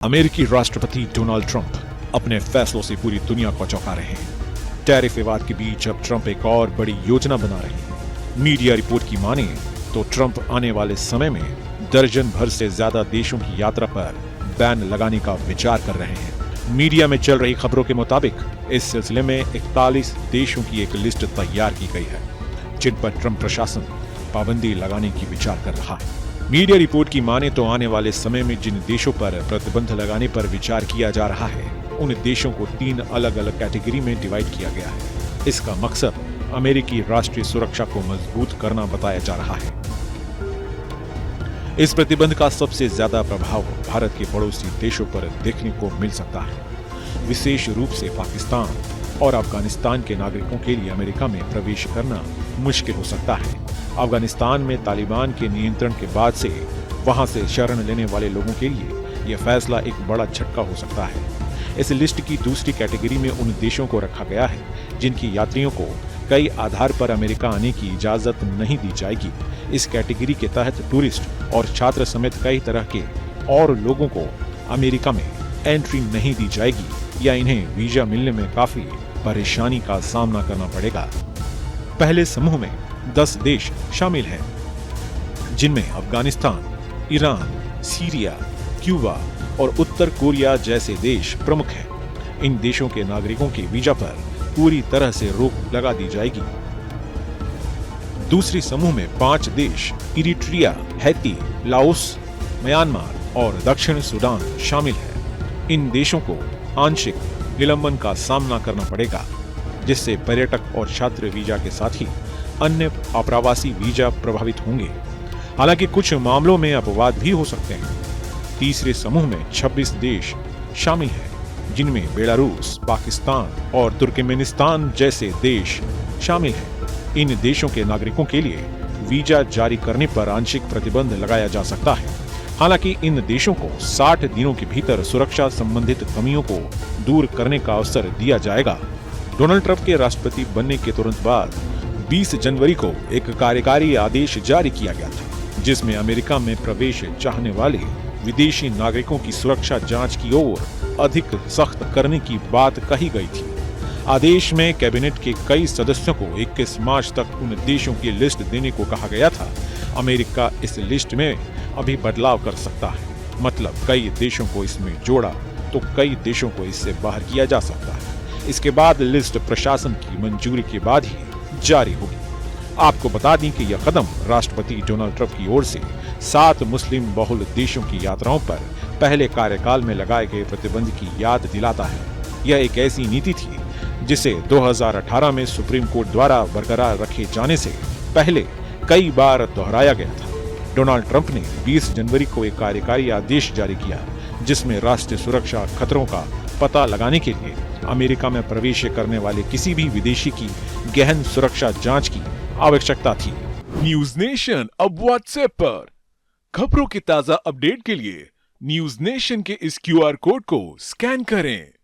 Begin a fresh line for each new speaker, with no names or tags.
अमेरिकी राष्ट्रपति Donald Trump अपने फैसलों से पूरी दुनिया को चौंका रहे हैं। टैरिफ विवाद के बीच अब ट्रंप एक और बड़ी योजना बना रहे हैं। मीडिया रिपोर्ट की माने तो ट्रंप आने वाले समय में दर्जन भर से ज्यादा देशों की यात्रा पर बैन लगाने का विचार कर रहे हैं। मीडिया में चल रही खबरों के मुताबिक इस सिलसिले में 41 देशों की एक लिस्ट तैयार की गई है, जिन पर ट्रंप प्रशासन पाबंदी लगाने की विचार कर रहा है। मीडिया रिपोर्ट की माने तो आने वाले समय में जिन देशों पर प्रतिबंध लगाने पर विचार किया जा रहा है, उन देशों को 3 अलग अलग कैटेगरी में डिवाइड किया गया है। इसका मकसद अमेरिकी राष्ट्रीय सुरक्षा को मजबूत करना बताया जा रहा है। इस प्रतिबंध का सबसे ज्यादा प्रभाव भारत के पड़ोसी देशों पर देखने को मिल सकता है। विशेष रूप से पाकिस्तान और अफगानिस्तान के नागरिकों के लिए अमेरिका में प्रवेश करना मुश्किल हो सकता है। अफगानिस्तान में तालिबान के नियंत्रण के बाद से वहां से शरण लेने वाले लोगों के लिए यह फैसला एक बड़ा झटका हो सकता है। इस लिस्ट की दूसरी कैटेगरी में उन देशों को रखा गया है जिनकी यात्रियों को कई आधार पर अमेरिका आने की इजाजत नहीं दी जाएगी। इस कैटेगरी के तहत टूरिस्ट और छात्र समेत कई तरह के और लोगों को अमेरिका में एंट्री नहीं दी जाएगी या इन्हें वीजा मिलने में काफी परेशानी का सामना करना पड़ेगा। पहले समूह में 10 देश शामिल हैं, जिनमें अफगानिस्तान, ईरान, सीरिया, क्यूबा और उत्तर कोरिया जैसे देश प्रमुख हैं। इन देशों के नागरिकों के वीजा पर पूरी तरह से रोक लगा दी जाएगी। दूसरी समूह में 5 देश इरिट्रिया, हैती, लाओस, म्यांमार और दक्षिण सूडान शामिल हैं। इन देशों को आंशिक निलंबन का सामना करना पड़ेगा, जिससे पर्यटक और छात्र वीजा के साथ ही अन्य अप्रवासी वीजा प्रभावित होंगे। हालांकि कुछ मामलों में अपवाद भी हो सकते हैं। तीसरे समूह में 26 देश शामिल हैं, जिनमें बेलारूस, पाकिस्तान और तुर्कमेनिस्तान जैसे देश शामिल हैं। इन देशों के नागरिकों के लिए वीजा जारी करने पर आंशिक प्रतिबंध लगाया जा सकता है। हालांकि इन देशों को 60 दिनों के भीतर सुरक्षा संबंधित कमियों को दूर करने का अवसर दिया जाएगा। डोनाल्ड ट्रंप के राष्ट्रपति बनने के तुरंत बाद 20 जनवरी को एक कार्यकारी आदेश जारी किया गया था, जिसमें अमेरिका में प्रवेश चाहने वाले विदेशी नागरिकों की सुरक्षा जांच की ओर अधिक सख्त करने की बात कही गई थी। आदेश में कैबिनेट के कई सदस्यों को 21 मार्च तक उन देशों की लिस्ट देने को कहा गया था। अमेरिका इस लिस्ट में अभी बदलाव कर सकता है, मतलब कई देशों को इसमें जोड़ा तो कई देशों को इससे बाहर किया जा सकता है। इसके बाद लिस्ट प्रशासन की मंजूरी के बाद ही जारी होगी। आपको बता दें कि यह कदम राष्ट्रपति डोनाल्ड ट्रंप की ओर से 7 मुस्लिम बहुल देशों की यात्राओं पर पहले कार्यकाल में लगाए गए प्रतिबंध की याद दिलाता है। यह एक ऐसी नीति थी जिसे 2018 में सुप्रीम कोर्ट द्वारा बरकरार रखे जाने से पहले कई बार दोहराया गया था। डोनाल्ड ट्रंप ने 20 जनवरी को एक कार्यकारी आदेश जारी किया, जिसमें राष्ट्रीय सुरक्षा खतरों का पता लगाने के लिए अमेरिका में प्रवेश करने वाले किसी भी विदेशी की गहन सुरक्षा जांच की आवश्यकता थी।
न्यूज नेशन अब व्हाट्सएप पर खबरों के ताजा अपडेट के लिए न्यूज नेशन के इस QR कोड को स्कैन करें।